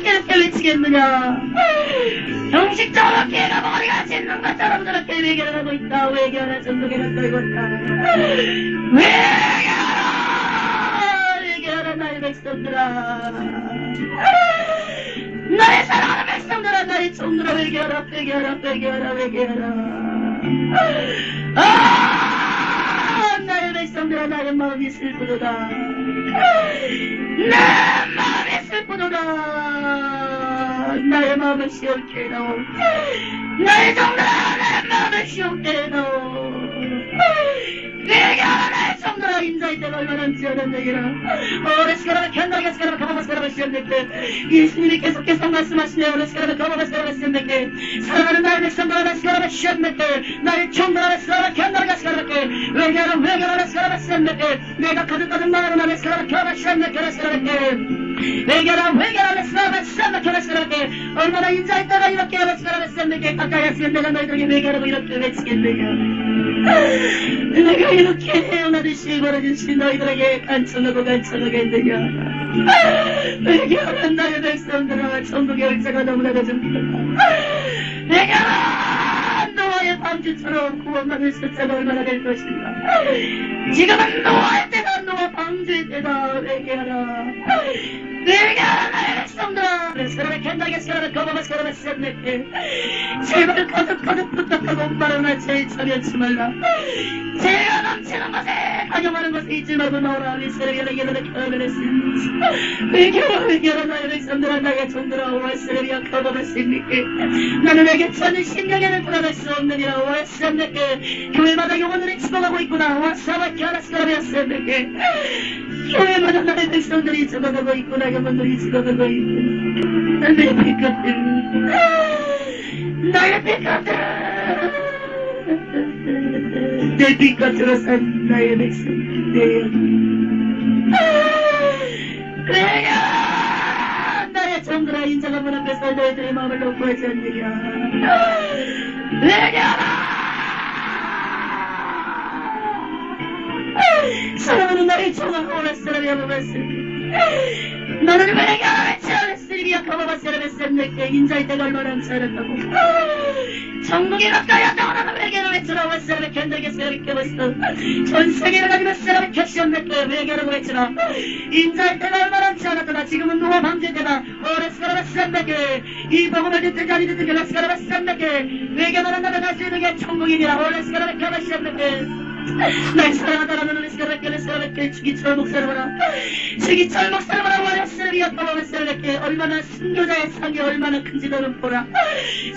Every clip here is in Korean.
저렇게 이렇게 외치겠느냐? 형식적으로 걔가 머리가 짖는 것처럼 저렇게 외교를 하고 있다. 외교하라 전국에는 떨고 있다. 외교하라 나의 백성들아. 나의 사랑하는 백성들아, 나의 종들아, 외교하라, 외교하라, 외교하라, 외교하라. 나의 백성들아, 나의 마음이 슬프도다. 내 마음이 슬프도다. 나의 마음을 시원케 해다오. 나의 종들아, 나의 마음을 시원케 해다오. 외교하라 나의 종들아. 인자의 때가 얼마나 지어졌느니라. 오레스카라를 견다게스카라를 가마바스카라를 시원케. 예수님이 계속해서 말씀하시네요. 오레스카라를 가마바스카라를 시원케. 사랑하는 나의 백성들아, 레스카라를 시원케. 나의 종들아, 레스카라를 견다게스카라를 외교하라, 외교하라, 레스카라를 시원케. 내가 가득가득 나가는 레스카라를 가마바스카라를 시원케. 외교하라, 외교하라, 레스카라를 시원케. 얼마나 인자의 때가 이렇게 레스카라를 시원케. 가까이 왔으면 내가 너희들에게 외교하라고 이렇게 외치겠느냐. 내가 이렇게 헤어나듯이 벌어진 너희들에게 간청하겠느냐. 외교하라 나의 백성들아. 천국의 얼자가 너무나 늦습니다. 외교하라 노아의 방주처럼 구원받을 숫자가 얼마나 될 것인가. 지금은 노아의 때다. 노아 방주의 때다. 외교하라, 외교하라 나의 백성들아. 레스카라를 견다게 스카라를 거버가 스카라를 셋냈게. 제발 거듭거듭 부탁하고 말하나 제일 처리하지 말라. 죄가 넘치는 것에 강요하는 것에 잊지 말고 나오라. 미스레비아를 예배를 켜버렸습니다. 외교하라, 외교하라 나의 백성들아. 나의 종들아. 와스레비아 커버렸습니까. 나는 내게 천은 심령에는 돌아갈 수 없느니라. 와스레비아 교회마다 영혼들이 죽어가고 있구나. 와사바키 아라스카라비아스레비아 교회마다 나의 백성들이 죽어가고 있구나. 영혼들이 죽어가고 있구나. 내 빛깔들, 나의 빛깔들, 내 빛깔들로 산 나의 백성들. 그래야 나의 종들아. 인자가 문 앞에서 너희들의 마음을 놓고 하지 않느냐. 왜냐라. 사랑하는 나의 종아 오라스라비아 보았으니 너는 외교하라 외치라. 스리비아 가마바스라비아 쌤내게. 인자의 때가 얼마나 남사하다고. 전국에 가까이 한다고 나는 외교를 외치라. 와스라비아 견다게 스라비아 껴봤어. 전 세계를 가지고 스라비아 켜시온내게. 외교라고 외치라. 인자의 때가 얼마나 남사하다구나. 지금은 노아 방주의 때다. 오라스라비아 쌤내게. 이 복음을 듣든지 아니 듣든지 라스라비아 쌤내게. 외교만 한다면 할 수 있는 게 천국이니라. 오라스라비아 켜바시온내게. 날 사랑하다라는 레스카라베케 주기철 목사로라. 주기철 목사로라. 와라스라비아 까마바스라베케. 얼마나 순교자의 상이 얼마나 큰지 너는 보라.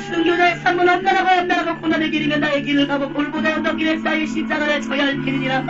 순교자의 상은 엄나라고 고난의 길이면 나의 길을 가고 골보다 언덕길에 쌓여 십자가를 져야 할 길이니라.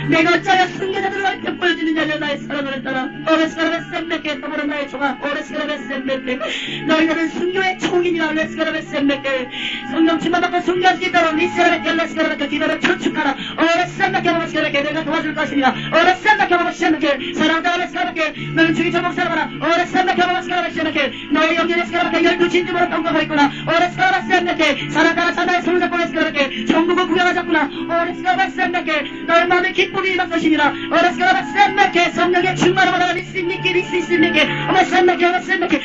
내가 어쩌여 순교자들을 얼핏 보여주느냐. 나의 사랑을 따라. 오레스카라베스엠메케 더불어 나의 종아. 오레스카라베스엠메케. 너희들은 순교의 총이니라. 레스카라베스엠메케. 성령침만 받고 순교할 수 있도록 리스라베케 레스카라베케 기도를 초축하라. 오레스카라베케 오레스카라베케 내가 도와줄 것이니라. 오레스카라베케 오레스카라베케 사랑자 오레스카라베케 너는 주기철 목사로라. 오레스카라베케 오레스카라베케 너의 영계 레스카라베케 12진주으로 통과하고 있구나. 오레스카라베케 사랑자가 사나의 손을 잡고 오레스카라베케 전국을 구경하셨구나. 오레스카라베케 너의 마음에 기쁨이 임할 것이니라. 오레스카라베케 성령의 충만을 받아라. 리스니께 오레스카라베케 오레스카라베케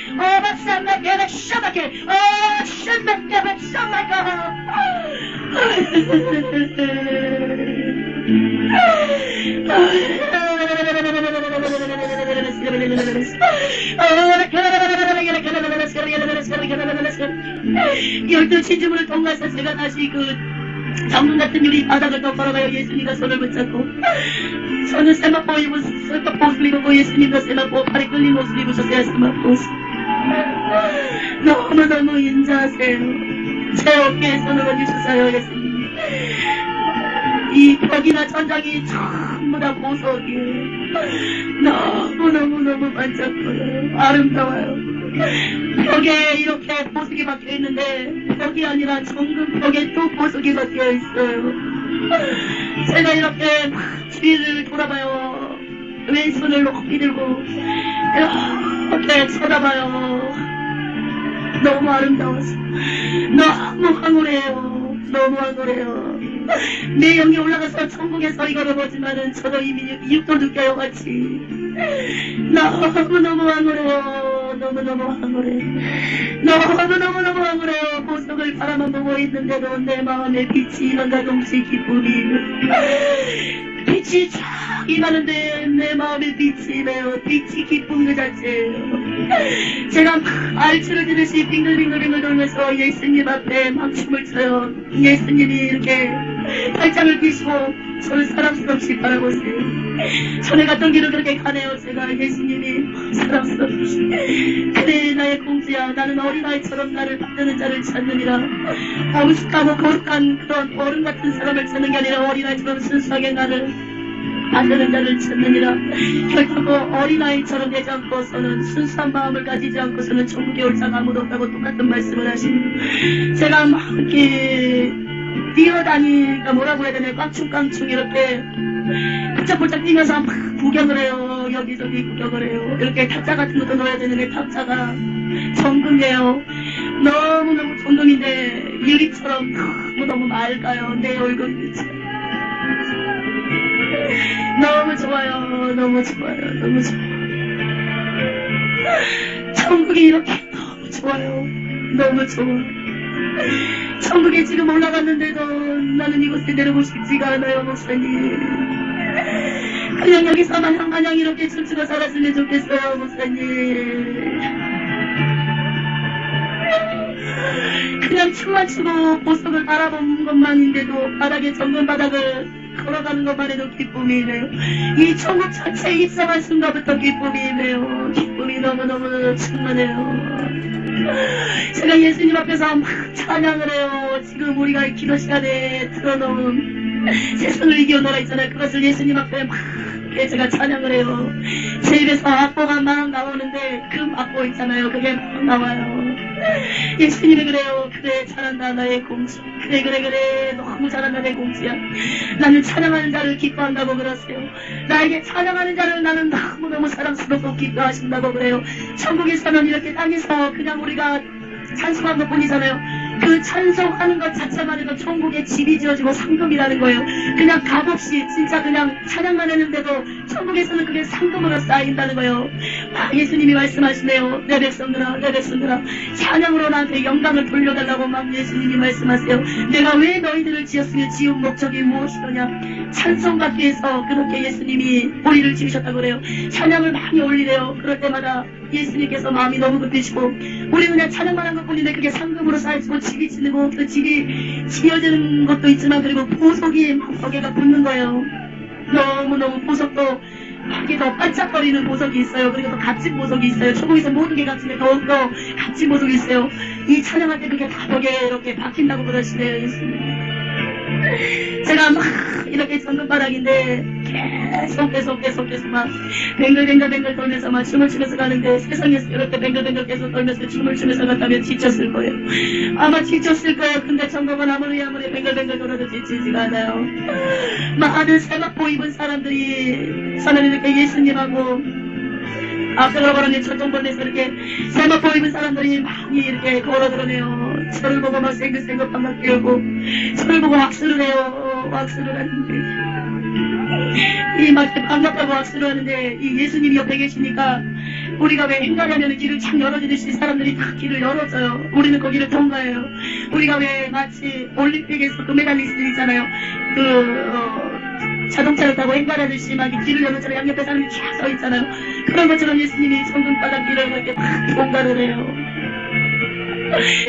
샤바케 샤바케 샤바케 열두 진주문을 통과해서 제가 다시 그 정문 같은 유리 바닥을 더 걸어가요. 예수님과 손을 붙잡고 저는 세마포 옷을 입고 예수님과 세마포 팔이 끌린 옷을 입으셨어요. 세마포 너무너무 인자하세요. 제 어깨에 손을 얹으셨어요. 예수님 이 벽이나 천장이 전부 다 보석이에요. 너무너무 반짝거려요. 아름다워요. 벽에 이렇게 보석이 박혀있는데 벽이 아니라 정금 벽에 또 보석이 박혀있어요. 제가 이렇게 주위를 돌아봐요. 왼손을 높이 들고 이렇게 쳐다봐요. 너무 아름다워서 너무 황홀해요. 너무 황홀해요. 내 영이 올라가서 천국에서 이거를 보지만은 저도 이미 육도 느껴요 같이. 너무 황홀해요. 너무너무 황홀해. 너무너무너무 황홀해요. 보석을 바라만 보고 있는데도 내 마음에 빛이 일어나 동시 기쁨이 빛이 쫙 임하는데 내 마음에 빛이 임해요. 빛이 기쁨 그 자체예요. 제가 막 알츠를 지듯이 빙글빙글빙글 돌면서 예수님 앞에 막 춤을 춰요. 예수님이 이렇게 팔짱을 끼시고 저를 사랑스럽게 바라보세요. 전에 갔던 길을 그렇게 가네요. 제가 예수님이 사랑스럽게 그래 나의 공주야 나는 어린아이처럼 나를 받드는 자를 찾느니라. 엄숙하고 거룩한 그런 어른 같은 사람을 찾는 게 아니라 어린아이처럼 순수하게 나를 받드는 자를 찾느니라. 결코 어린아이처럼 되지 않고서는 순수한 마음을 가지지 않고서는 천국에 올 자가 아무도 없다고 똑같은 말씀을 하시니 제가 막 이렇게 뛰어다니니까 뭐라고 해야 되나 깡충깡충 이렇게 폴짝폴짝 뛰면서 막 구경을 해요. 여기저기 구경을 해요. 이렇게 탑자 같은 것도 넣어야 되는데 탑자가 정금이에요. 너무너무 정금인데 유리처럼 너무너무 맑아요. 내 얼굴이 너무 좋아요. 너무 좋아요. 너무 좋아요. 천국이 이렇게 너무 좋아요. 너무 좋아. 천국에 지금 올라갔는데도 나는 이곳에 내려오고 싶지가 않아요. 목사님 그냥 여기서만 한마냥 이렇게 춤추고 살았으면 좋겠어요. 목사님 그냥 춤만 추고 보석을 바라보는 것만인데도 바닥에 정금 바닥을 걸어가는 것만 해도 기쁨이네요. 이 천국 자체에 입성한 순간부터 기쁨이네요. 기쁨이 너무너무 충만해요. 제가 예수님 앞에서 막 찬양을 해요. 지금 우리가 기도 시간에 틀어놓은 세상을 이겨노라 있잖아요. 그것을 예수님 앞에 막 제가 찬양을 해요. 제 입에서 악보가 막 나오는데 그 악보 있잖아요. 그게 막 나와요. 예수님이 그래요. 그래 잘한다 나의 공주. 그래 너무 잘한다 내 공주야. 나는 찬양하는 자를 기뻐한다고 그러세요. 나에게 찬양하는 자를 나는 너무너무 사랑스럽고 기뻐하신다고 그래요. 천국에서는 이렇게 땅에서 그냥 우리가 찬송한 것 뿐이잖아요. 그 찬송하는 것 자체만 해도 천국에 집이 지어지고 상금이라는 거예요. 그냥 값없이 진짜 그냥 찬양만 했는데도 천국에서는 그게 상금으로 쌓인다는 거예요. 예수님이 말씀하시네요. 내 백성들아 내 백성들아 찬양으로 나한테 영광을 돌려달라고 막 예수님이 말씀하세요. 내가 왜 너희들을 지었으며 지은 목적이 무엇이더냐. 찬송 받기 위해서 그렇게 예수님이 우리를 지으셨다고 그래요. 찬양을 많이 올리래요. 그럴 때마다 예수님께서 마음이 너무 급해지고 우리 그냥 찬양만 한 것뿐인데 그게 상금으로 쌓여지고 집이 지고 그 집이 지어지는 것도 있지만 그리고 보석이 막 벽에가 붙는 거예요. 너무너무 보석도 하게 더 반짝거리는 보석이 있어요. 그리고 또 값진 보석이 있어요. 천국에서 모든 게 값진데 더욱더 값진 보석이 있어요. 이 찬양할 때 그게 다 벽에 이렇게 박힌다고 그러시네요. 예수님. 제가 막 이렇게 정금바닥인데 계속 막 뱅글뱅글 돌면서 막 춤을 추면서 가는데 세상에서 이렇게 뱅글뱅글 계속 돌면서 춤을 추면서 갔다면 지쳤을 거예요. 아마 지쳤을 거예요. 근데 정금은 아무리 뱅글뱅글 돌아도 지치지가 않아요. 많은 세마포 입은 사람들이 저는 이렇게 예수님하고 앞서가러 가는 저쪽번에서 이렇게 세마포 입은 사람들이 많이 이렇게 걸어들어네요. 저를 보고 막 생긋생긋 반갑 끼우고 저를 보고 악수를 해요. 악수를 하는데 이 막 반갑다고 악수를 하는데 이 예수님이 옆에 계시니까 우리가 왜 행가하면 길을 착 열어주듯이 사람들이 다 길을 열어줘요. 우리는 거기를 통과해요. 우리가 왜 마치 올림픽에서 금메달리스트 있잖아요. 자동차를 타고 행가하듯이 막 길을 열어줘요. 양옆에 사람이 쫙 서 있잖아요. 그런 것처럼 예수님이 정금바닥 길을 이렇게 막 통과를 해요.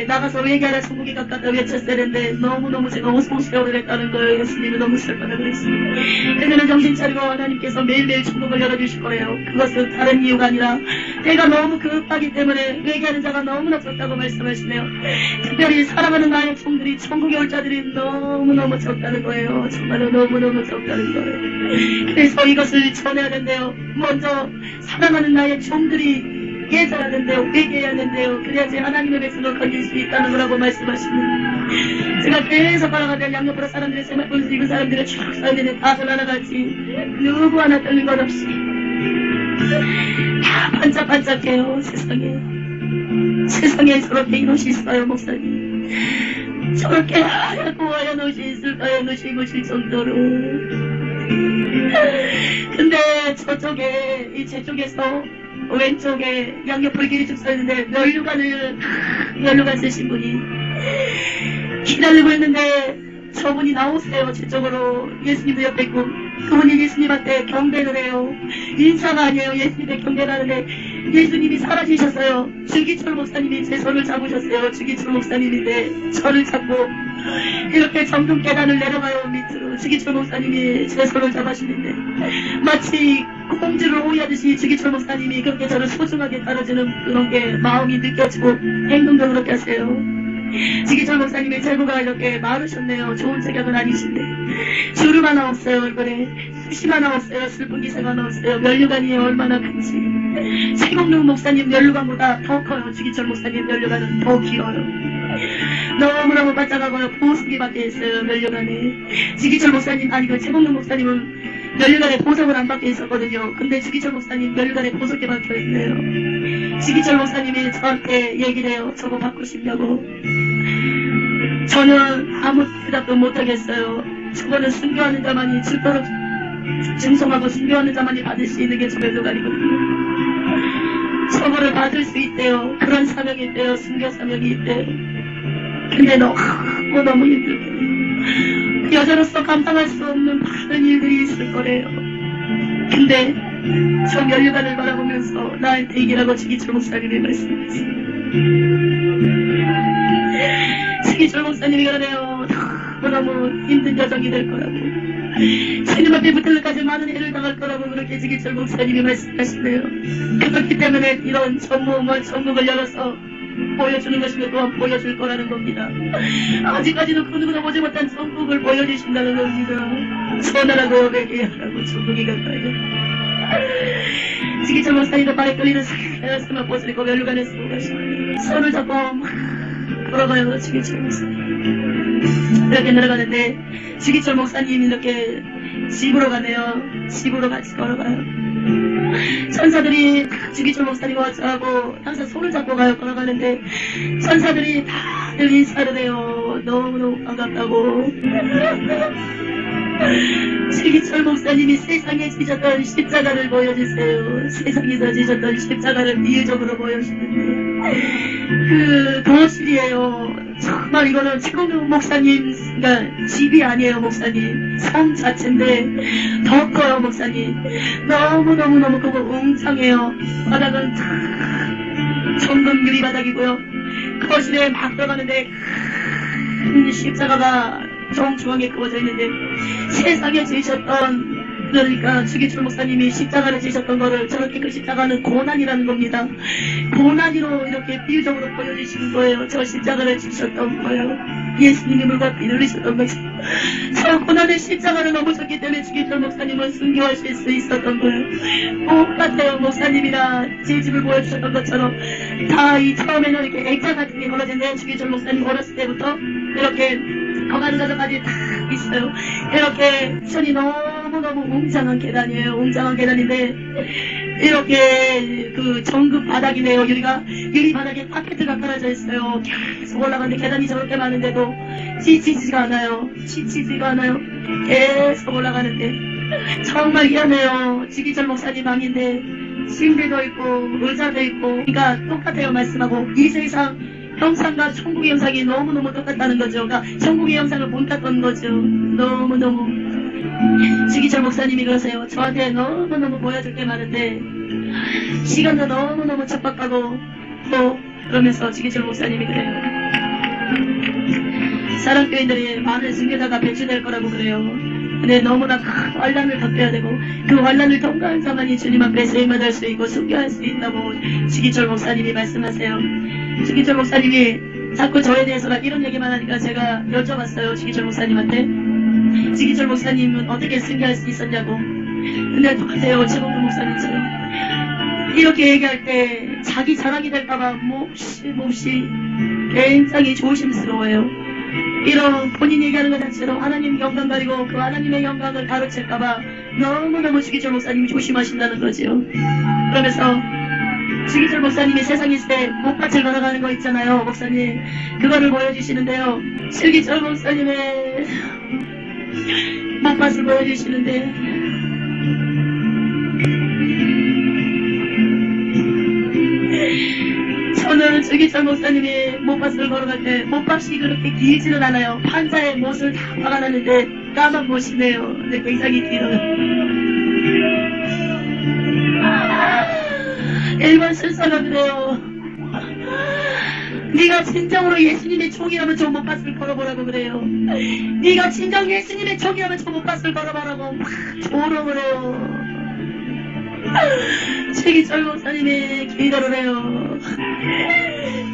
나가서 얘기하라 천국이 가깝다 외쳤어야 되는데 너무너무 제가 오송스러워를 했다는 거예요. 예수님이 너무 슬퍼하고 그랬습니다. 그러면 정신 차리고 하나님께서 매일매일 천국을 열어주실 거예요. 그것은 다른 이유가 아니라 내가 너무 급하기 때문에 얘기하는 자가 너무나 적다고 말씀하시네요. 특별히 사랑하는 나의 종들이 천국에 올 자들이 너무너무 적다는 거예요. 정말로 너무너무 적다는 거예요. 그래서 이것을 전해야 된대요. 먼저 사랑하는 나의 종들이 깨져야 된대요. 회개해야 된대요. 그래야지 하나님의 백성을 건질 수 있다는 거라고 말씀하시는. 제가 계속 걸어가면 양옆으로 사람들이 세마포에서 입은 사람들이 쫙 서있는데 다들 하나같이 누구 하나 떨린 것 없이 다 반짝반짝해요. 세상에 저렇게 이곳이 있어요. 목사님 저렇게 하얗고 하얀 옷이 있을까요? 옷이 입으실 정도로. 근데 저쪽에 제 쪽에서 왼쪽에 양옆으로 길이 쭉 서있는데 면류관을 쓰신 분이 기다리고 있는데 저분이 나오세요. 제 쪽으로. 예수님도 옆에 있고 그분이 예수님한테 경배를 해요. 인사가 아니에요. 예수님한테 경배를 하는데 예수님이 사라지셨어요. 주기철 목사님이 제 손을 잡으셨어요. 주기철 목사님인데 저를 잡고 이렇게 정금 계단을 내려가요. 밑으로 주기철 목사님이 제 손을 잡으시는데 마치 공주를 호위하듯이 주기철 목사님이 그렇게 저를 소중하게 따라주는 그런 게 마음이 느껴지고 행동도 그렇게 하세요. 주기철 목사님의 재고가 이렇게 많으셨네요. 좋은 체격은 아니신데 주름 하나 없어요. 얼굴에 숱이 하나 없어요. 슬픈 기세가 하나 없어요. 면류관이 얼마나 큰지. 최공룡 목사님 면류관보다 더 커요. 주기철 목사님 면류관은 더 길어요. 너무너무 반짝하고요. 보석이 박혀있어요. 면류관에. 주기철 목사님 아니 그 최공룡 목사님은 면류관에 보석을 안 박혀 있었거든요. 근데 주기철 목사님 면류관에 보석이 박혀 있네요. 주기철 목사님이 저한테 얘기를 해요. 저거 받고 싶냐고. 저는 아무 대답도 못하겠어요. 저거는 순교하는 자만이 죽도록 증송하고 순교하는 자만이 받을 수 있는 게 저 면류관이거든요. 저거를 받을 수 있대요. 그런 사명이 있대요. 순교 사명이 있대요. 근데 너무 힘들대요. 여자로서 감당할 수 없는 많은 일들이 있을 거래요. 근데 저 면류관을 바라보면서 나한테 얘기라고 주기철 목사님이 말씀하셨어요. 주기철 목사님이 그러네요. 너무 힘든 여정이 될 거라고. 주님 앞에 붙을 때까지 많은 일을 당할 거라고 그렇게 주기철 목사님이 말씀하시네요. 그렇기 때문에 이런 전국을 열어서 보여주는 것이며 또한 보여줄 거라는 겁니다. 아직까지도 그 누구나 보지 못한 전국을 보여주신다는 겁니다. 선하라고 얘기하라고 전국이 가까이요. 주기철 목사님도 발에 끌리는 스마 옷을 입고 면류관에 쓰고 가시고 손을 잡고 걸어가요. 주기철 목사님 이렇게 내려가는데 주기철 목사님이 이렇게 집으로 가네요. 집으로 같이 걸어가요. 천사들이 주기철 목사님 어쩌고 항상 손을 잡고 가요. 걸어가는데 천사들이 다들 인사를 해요. 너무너무 반갑다고. 주기철 목사님이 세상에 지셨던 십자가를 보여주세요. 세상에서 지셨던 십자가를 비유적으로 보여주시는데 그 거실이에요. 정말 이거는 최공룡 목사님 그러니까 집이 아니에요. 목사님 성 자체인데 더 커요. 목사님 너무너무 크고 웅장해요. 바닥은 정금 유리바닥이고요. 거실에 막 들어가는데 큰 십자가가 정중앙에 그어져 있는데 세상에 지으셨던 그러니까 주기철 목사님이 십자가를 지셨던 거를 저렇게 그 십자가는 고난이라는 겁니다. 고난이로 이렇게 비유적으로 보여주시는 거예요. 저 십자가를 지셨던 거예요. 예수님이 물과 피 흘리셨던 거죠. 저 고난의 십자가를 넘으셨기 때문에 주기철 목사님은 순교하실 수 있었던 거예요. 똑같아요. 목사님이나 제 집을 보여주셨던 것처럼 다 이 처음에는 이렇게 액자 같은 게 걸어진데 주기철 목사님 어렸을 때부터 이렇게 거가는 자전까지 다 있어요. 이렇게 천이 너무너무 웅장한 계단이에요. 웅장한 계단인데 이렇게 그 정급 바닥이네요. 유리 바닥에 카페트가 깔아져 있어요. 계속 올라가는데 계단이 저렇게 많은데도 지치지가 않아요. 계속 올라가는데 정말 희한해요. 주기철 목사님 방인데 침대도 있고 의자도 있고 그러니까 똑같아요. 말씀하고 이 세상 형상과 천국의 형상이 너무너무 똑같다는 거죠. 그러니까 천국의 형상을 못 탔던 거죠. 너무너무 주기철 목사님이 그러세요. 저한테 너무너무 보여줄 게 많은데 시간도 너무너무 촉박하고 또 그러면서 주기철 목사님이 그래요. 사랑교인들이 많은 순교자가 배출될 거라고 그래요. 근데 너무나 큰 환란을 겪어야 되고 그 환란을 통과한 자만이 주님 앞에 세임받을 수 있고 순교할 수 있다고 주기철 목사님이 말씀하세요. 주기철 목사님이 자꾸 저에 대해서 이런 얘기만 하니까 제가 여쭤봤어요. 주기철 목사님한테 주기철 목사님은 어떻게 순교할 수 있었냐고. 근데 똑같아요. 최공룡 목사님처럼 이렇게 얘기할 때 자기 자랑이 될까봐 몹시 굉장히 조심스러워요. 이런 본인 얘기하는 것 자체로 하나님 영광 가리고 그 하나님의 영광을 가로챌까봐 너무너무 주기철 목사님이 조심하신다는 거죠. 그러면서 주기철 목사님이 세상에 있을 때 목밭을 걸어가는 거 있잖아요. 목사님 그거를 보여주시는데요. 주기철 목사님의 목밭을 보여주시는데 저는 주기철 목사님이 못밭을 걸어갈 때 못밭이 그렇게 길지는 않아요. 판자에 못을 다 박아놨는데 까만 못이네요. 근데 굉장히 길어요. 1번 순서가 그래요. 네가 진정으로 예수님의 종이라면 저 못밭을 걸어보라고 그래요. 네가 진정 예수님의 종이라면 저 못밭을 걸어보라고 막 조롱을 해요. 최기철 목사님이 기도를 해요.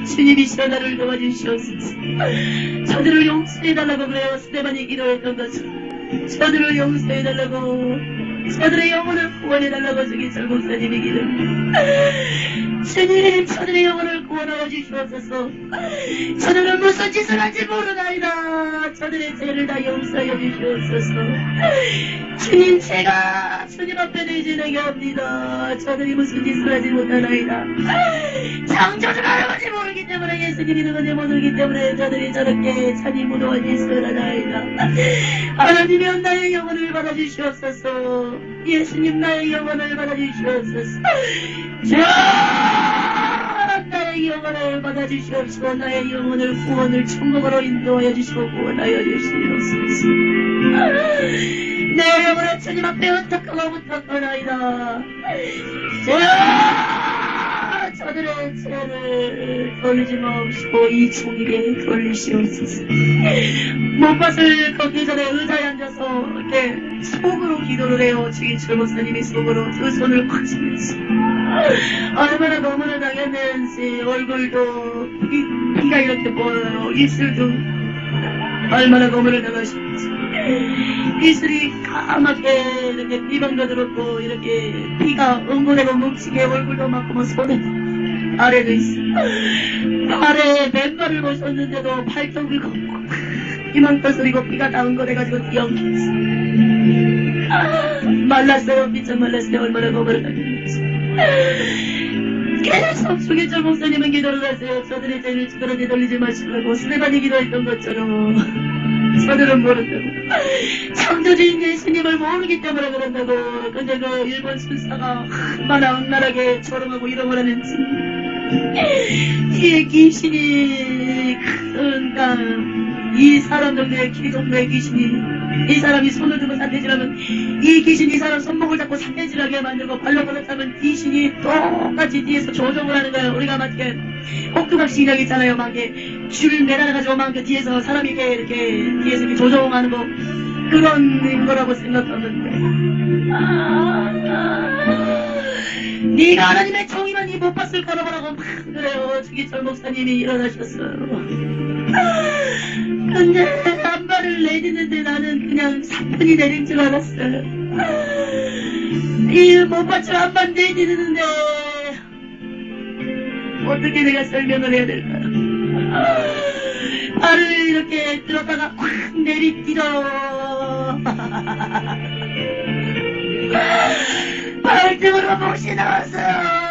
주님이 시원나를 도와주시옵소서. 저들을 용서해달라고 그래요. 스테반이 기도했던 것처럼 저들을 용서해달라고, 저들의 영혼을 구원해달라고 최기철 목사님이 기도합니다. 주님, 저들의 영혼을 구원하여 주시옵소서. 저들은 무슨 짓을 한지 모르나이다. 저들의 죄를 다 용서하여 주시옵소서. 주님, 제가 주님 앞에 내지내게 합니다. 저들이 무슨 짓을 하지 못하나이다. 창조주가 알아보지 모르기 때문에, 예수님이 누군지 모르기 때문에 저들이 저렇게 찬이 무도한 짓을 하나이다. 하나님이여 나의 영혼을 받아주시옵소서. 예수님 나의 영혼을 받아주시옵소서. 나의 영혼을 받아주시옵시고 나의 영혼을 구원을 천국으로 인도하여 주시고 구원하여 주시옵소서. 내 영혼을 주님 앞에 흩어가고 부탁하나이다. 저들의 죄를 돌리지 마옵시고 이 종에게 돌리시옵소서. 못밭을 걷기 전에 의자에 앉아서 이렇게 속으로 기도를 해요. 주기철 목사님이 속으로 그 손을 꽉 쥐면서 얼마나 너무나 당했는지 얼굴도 피가 이렇게 보여요. 입술도 얼마나 너무나 당하셨는지 입술이 까맣게 이렇게 피방가 들었고 이렇게 피가 엉거대고 뭉치게 얼굴도 막고 손에 아래도 있어. 발에 맨발을 모셨는데도 발톱이 걷고 이만큼 소리고 피가 다 엉거대가지고 뛰어오겠어. 말랐어요. 비쩍 말랐어요. 얼마나 너무나 당했는지. 계속 주기철 목사님은 기도를 하세요. 저들의 죄를 그렇게 돌리지 마시라고 스테반이 기도했던 것처럼 저들은 모른다고. 창조주인 예수님을 모르기 때문에 그런다고. 근데 그 일본 술사가 얼마나 악랄하게 조롱하고 이러고 하는지 뒤에 귀신이 큰 이 사람 정도의 키 정도의 귀신이 이 사람이 손을 들고 산대질하면 이 귀신이 이 사람 손목을 잡고 산대질하게 만들고 발로 걸었다면 귀신이 똑같이 뒤에서 조종을 하는 거예요. 우리가 막 이렇게 호크박씨 인형 있잖아요. 막 이렇게 줄 매달아가지고 막 그 뒤에서 사람이 이렇게 뒤에서 이렇게 조종하는 거 그런 거라고 생각하는데 네가 하나님의 종이면 이 못밭을 걸어보라고 막 그래요. 주기철 목사님이 일어나셨어요. 근데 한 발을 내딛는데 나는 그냥 사편이 내린 줄 알았어요. 이 못밭을 한 발 내딛는데 어떻게 내가 설명을 해야 될까? 발을 이렇게 들었다가 확 내리뛰어 발등으로 못이 나왔어요.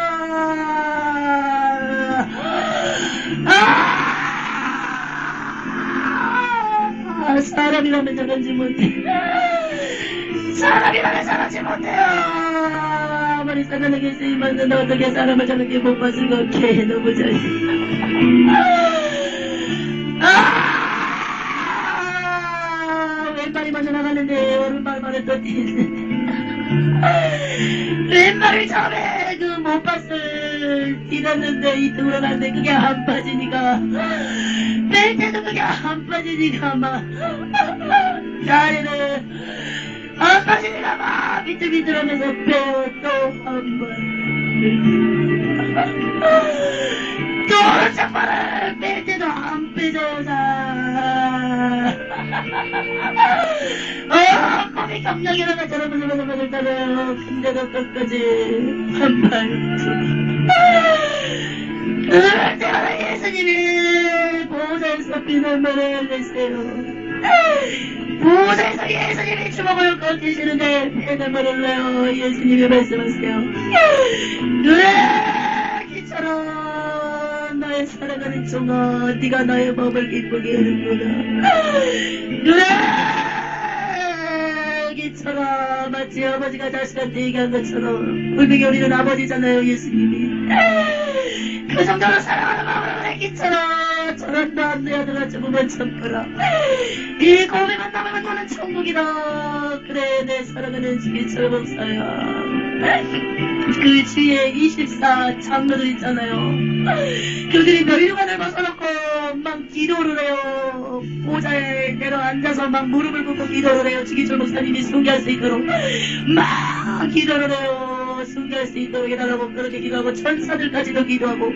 사람이라면 저런지 못해. 사람이라면 저런지 못해요. 아무리 사단에게 쓰임 받는다 어떻게 사람을 저렇게 못 봤을 것게 너무 잘해. 왼발이 먼저 나갔는데 오른발만에 또 뛰는데 왼발을 처음에 그 못밭을 뛰었는데 이쪽으로 갔는데 그게 안 빠지니까 뺄 때도 그게 안 빠지니까 막 다리는 안 빠지니까 막 비틀비틀하면서 빼요. 또 한 번 또 오른쪽 발을 뺄 때도 안 빼져서 몸이 경력이라가 저런 것을 따라요. 근데도 끝까지 한 발 제가 예수님이 보호자에서 비난만을 흘리세요. 보호자에서 예수님이 주먹을 꺾이시는데 비난만을 흘려요. 예수님이 말씀하세요. 기처럼 나의 사랑하는 종아 네가 나의 마음을 기쁘게 하는구나. 기처럼 마치 아버지가 자식한테 얘기한 것처럼 분명히 우리는 아버지잖아요. 예수님이 그 정도로 사랑하는 마음으로 했겠잖아. 저런도 안 돼야 들어 죽으면 참거라. 이 고백만 남으면 너는 천국이다. 그래 내 사랑하는 주기철 목사야. 그 주위에 24 장로들 있잖아요. 그들이 면류관을 벗어놓고 막 기도를 해요. 모자에 내려앉아서 막 무릎을 꿇고 기도를 해요. 주기철 목사님이 순교할 수 있도록 막 기도를 해요. 순교할 수 있도록 해달라고 그렇게 기도하고 천사들까지도 기도하고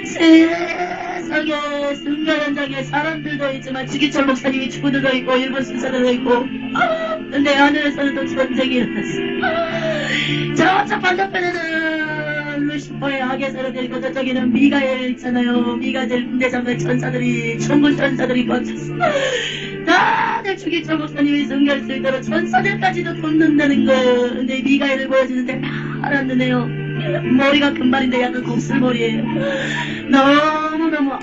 세상에 순교 현장에 사람들도 있지만 주기철 목사님이 죽은들도 있고 일본 순사들도 있고 근데 하늘에서는 또 전쟁이 일어났어. 저쪽 반대편에는 루시퍼의 하계사를 있고 저쪽에는 미가엘 있잖아요. 미가엘 군대장의 천사들이 천군 천사들이 꽉찼어. 다들 주기철 목사님이 순교할 수 있도록 천사들까지도 돕는다는 거. 근데 미가엘을 보여주는데 파란 눈에요. 머리가 금발인데 약간 곱슬머리예요. 너무너무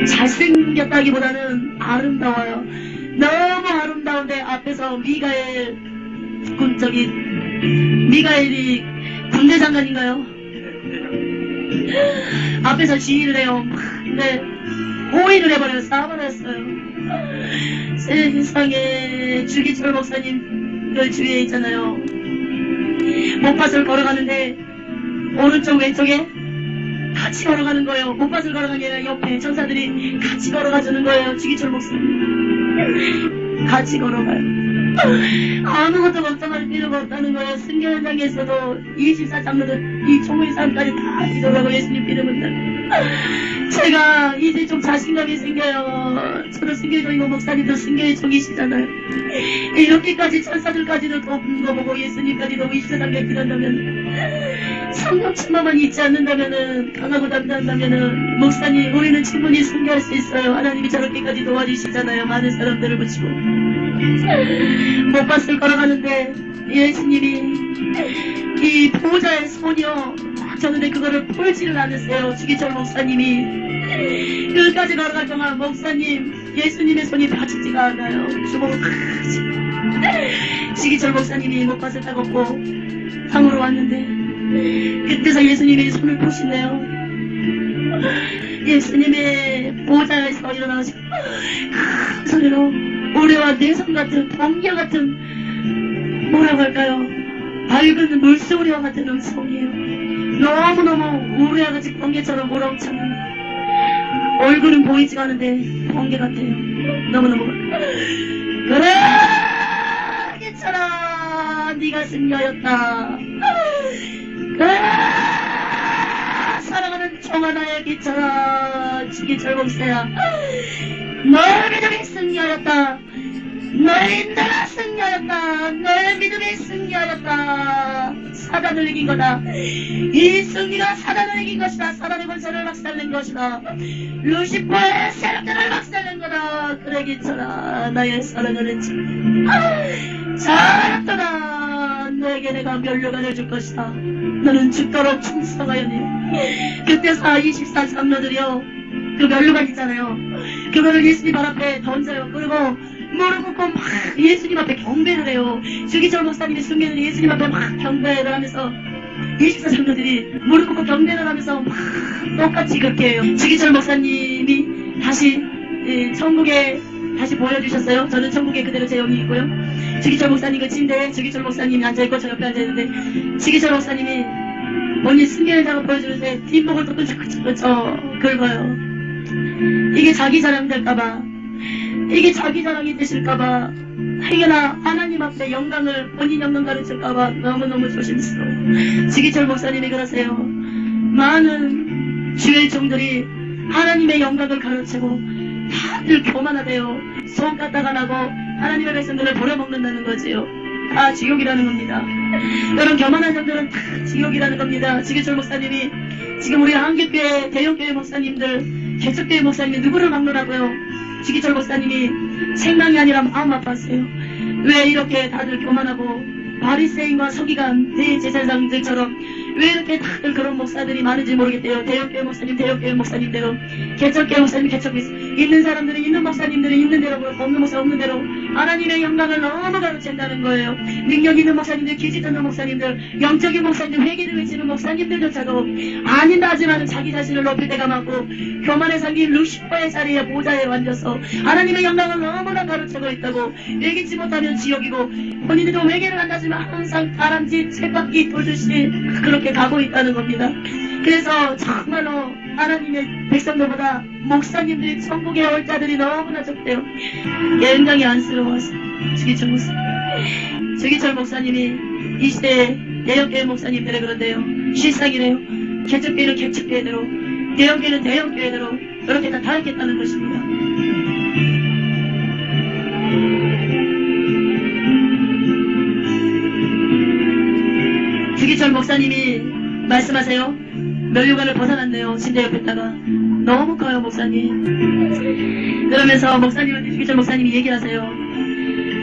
잘생겼다기보다는 아름다워요. 너무 아름다운데 앞에서 미가엘 미가엘이 군대 장관인가요? 앞에서 지휘를 해요. 근데 호의를 해버려요. 사버렸어요. 세상에 주기철 목사님 그 주위에 있잖아요. 목밭을 걸어가는데 오른쪽 왼쪽에 같이 걸어가는 거예요. 목밭을 걸어가는 게 아니라 옆에 천사들이 같이 걸어가주는 거예요. 주기철 목사님 같이 걸어가요. 아무것도 걱정할 필요가 없다는 거예요. 순교 현장에서도 24장로들 이 총무이사람까지 다 기도하고 예수님 믿으면 제가 이제 좀 자신감이 생겨요. 저도 순교의 종이고 목사님도 순교의 종이시잖아요. 이렇게까지 천사들까지도 돕는 거 보고 예수님까지도 24장로에 기도한다면 성령 충만만 있지 않는다면은 강하고 담대한다면은 목사님 우리는 충분히 순교할 수 있어요. 하나님이 저렇게까지 도와주시잖아요. 많은 사람들을 붙이고 목밭을 걸어가는데 예수님이 이 보호자의 손이요 쳤는데 그거를 풀지를 않으세요. 주기철 목사님이 끝까지 걸어갈 동안 목사님 예수님의 손이 다치지가 않아요. 주먹을 크지. 주기철 목사님이 목밭을 따갖고 방으로 왔는데 그때서 예수님이 손을 푸시네요. 예수님의 보호자에서 일어나시고 큰 소리로 우리와 내성 같은 번개 같은 뭐라고 할까요? 밝은 물소리와 같은 음성이에요. 너무너무 우리와 같이 번개처럼 몰아치는 얼굴은 보이지가 않은데 번개 같아요. 너무너무 그래 괜찮아 네가 승리하였다. 그래 사랑하는 종하나의 기차라 주기철 목사야 너의 믿음이 승리하였다. 너의 인내가 승리하였다. 너의 믿음이 승리하였다. 사단을 이긴 거다. 이 승리가 사단을 이긴 것이다. 사단의 권세를 박살낸 것이다. 루시퍼의 세력들을 박살낸 거다. 그래 기철아 나의 사랑하는 주 잘했더라. 너에게 내가 면류관을 줄 것이다. 너는 죽도록 충성하였니. 그때서 24장로들이요 그 면류관 있잖아요. 그거를 예수님 발 앞에 던져요. 그리고 무릎 꿇고 막 예수님 앞에 경배를 해요. 주기철 목사님이 숨기는 예수님 앞에 막 경배를 하면서 24장로들이 무릎 꿇고 경배를 하면서 막 똑같이 그렇게 해요. 주기철 목사님이 다시 천국에 다시 보여주셨어요. 저는 천국에 그대로 제 영이 있고요. 주기철 목사님 그 침대에 주기철 목사님이 앉아있고 저 옆에 앉아있는데 주기철 목사님이 본인 승계 현장을 보여주는데 뒷목을 또 끄적끄적 긁어요. 이게 자기 자랑 될까봐 이게 자기 자랑이 되실까봐 행여나 하나님 앞에 영광을 본인 영광 가르칠까봐 너무너무 조심스러워. 주기철 목사님이 그러세요. 많은 주의 종들이 하나님의 영광을 가르치고 다들 교만하대요. 속 갖다가 나고 하나님의 백성들을 버려먹는다는 거지요. 다 지옥이라는 겁니다. 이런 교만한 점들은 다 지옥이라는 겁니다. 주기철 목사님이 지금 우리 한길교회 대형교회 목사님들 개척교회 목사님이 누구를 막느라고요. 주기철 목사님이 생명이 아니라 마음 아팠어요. 왜 이렇게 다들 교만하고 바리새인과 서기관 대제사장들처럼 왜 이렇게 다들 그런 목사들이 많은지 모르겠대요. 대형교회 목사님, 대형교회 목사님대로, 개척교회 목사님, 개척교회 있는 사람들은 있는 목사님들은 있는 대로 그렇고 없는 목사 없는 대로 하나님의 영광을 너무 가르친다는 거예요. 능력 있는 목사님들, 기지 듣는 목사님들, 영적인 목사님들, 회개를 외치는 목사님들조차도 아닌다 하지만 자기 자신을 높일 때가 많고 교만의 상기 루시퍼의 자리에 보좌에 앉아서 하나님의 영광을 너무나 가르치고 있다고. 얘기치 못하면 지옥이고 본인들도 회개를 한다지만 항상 다람쥐 쳇바퀴 돌듯이 그렇게 가고 있다는 겁니다. 그래서 정말로 하나님의 백성들보다 목사님들이 천국에 올 자들이 너무나 적대요. 굉장히 안쓰러워서 주기철 목사님, 주기철 목사님이 이 시대에 대형교회 목사님들이 그런데요, 실상이래요. 개척교회는 개척교회대로, 대형교회는 대형교회대로 그렇게 다 타락했다는 것입니다. 주기철 목사님이 말씀하세요. 면류관을 벗어났네요. 침대 옆에다가. 너무 커요, 목사님. 그러면서 목사님한테 주기철 목사님이 얘기를 하세요.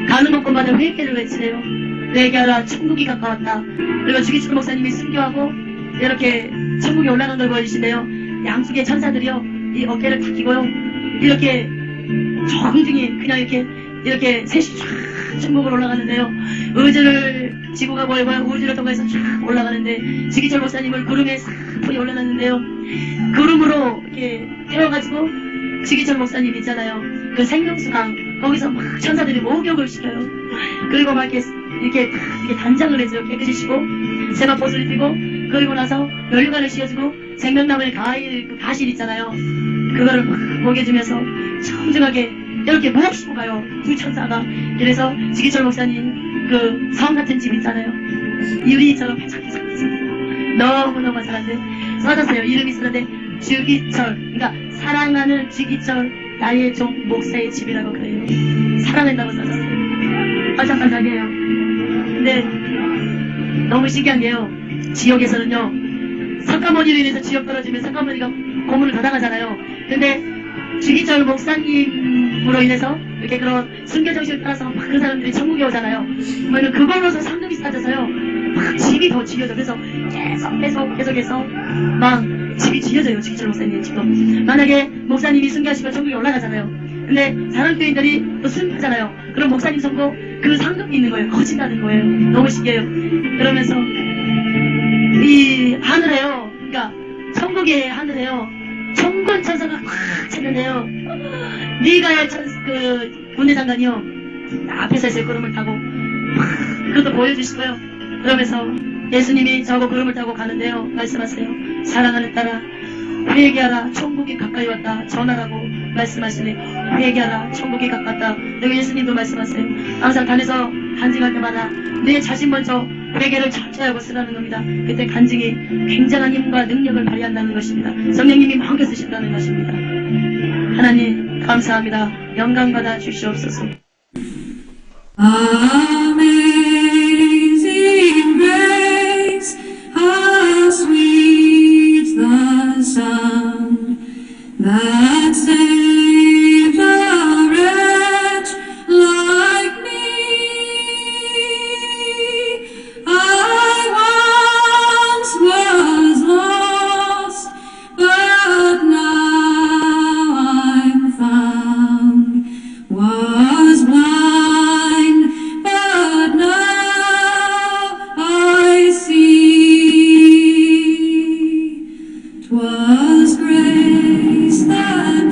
가는 곳곳마다 회개를 외치래요. 회개하라, 천국이 가까웠다. 그리고 주기철 목사님이 순교하고 이렇게 천국에 올라간 걸 보여주신대요. 양쪽에 천사들이요, 이 어깨를 탁 끼고요, 이렇게 정중히 그냥 이렇게 셋이 쫙 천국으로 올라가는데요. 우주를 지구가 보이고요, 우주를 통해서 쫙 올라가는데 주기철 목사님을 구름에 사뿐히 올려놨는데요. 구름으로 이렇게 태워가지고 주기철 목사님 있잖아요, 그 생명수강 거기서 막 천사들이 목욕을 시켜요. 그리고 막 이렇게 단장을 해줘요. 깨끗이 쉬고 세마포스를 입히고, 그리고 나서 면류관을 씌워주고 생명나무의 가실 있잖아요, 그거를 막 먹여주면서 청중하게 이렇게 목욕시고 가요, 두 천사가. 그래서 주기철 목사님 그 성 같은 집 있잖아요, 유리처럼 반짝반짝 너무너무 잘한데 써졌어요. 이름이 쓰는데 주기철, 그러니까 사랑하는 주기철 나의 종 목사의 집이라고 그래요. 사랑한다고 써졌어요. 반짝반짝해요. 근데 너무 신기한 게요, 지옥에서는요, 석가모니로 인해서 지옥 떨어지면 석가모니가 고문을 닫아가잖아요. 근데 주기철 목사님으로 인해서 이렇게 그런 순교정신을 따라서 막 그 사람들이 천국에 오잖아요. 그러면 그걸로서 상급이 싸져서요, 막 집이 더 지어져. 그래서 계속해서 막 집이 지어져요. 주기철 목사님 집도. 만약에 목사님이 순교하시면 천국에 올라가잖아요. 근데 사랑교인들이 또 순교하잖아요. 그럼 목사님 손고 그 상급이 있는 거예요. 거친다는 거예요. 너무 신기해요. 그러면서 이 하늘에요, 그러니까 천국의 하늘에요, 천군 천사가 꽉 찼는데요, 미가엘 그 군대장관이요, 앞에서 있어요. 구름을 타고 그것도 보여주시고요. 그러면서 예수님이 저하고 구름을 타고 가는데요, 말씀하세요. 사랑하는 딸아, 회개하라, 천국이 가까이 왔다. 전하라고 말씀하시네. 회개하라, 천국이 가깝다. 그리고 예수님도 말씀하세요. 항상 단에서 간증할 때마다 내 자신 먼저 회개를 철저하고 쓰라는 겁니다. 그때 간증이 굉장한 힘과 능력을 발휘한다는 것입니다. 성령님이 마음껏 쓰신다는 것입니다. 하나님 감사합니다. 영광 받아 주시옵소서. Amazing grace, how sweet the sound that saved a wretch like me. I once was lost, but now I'm found. Was blind, but now I see. 'Twas grace that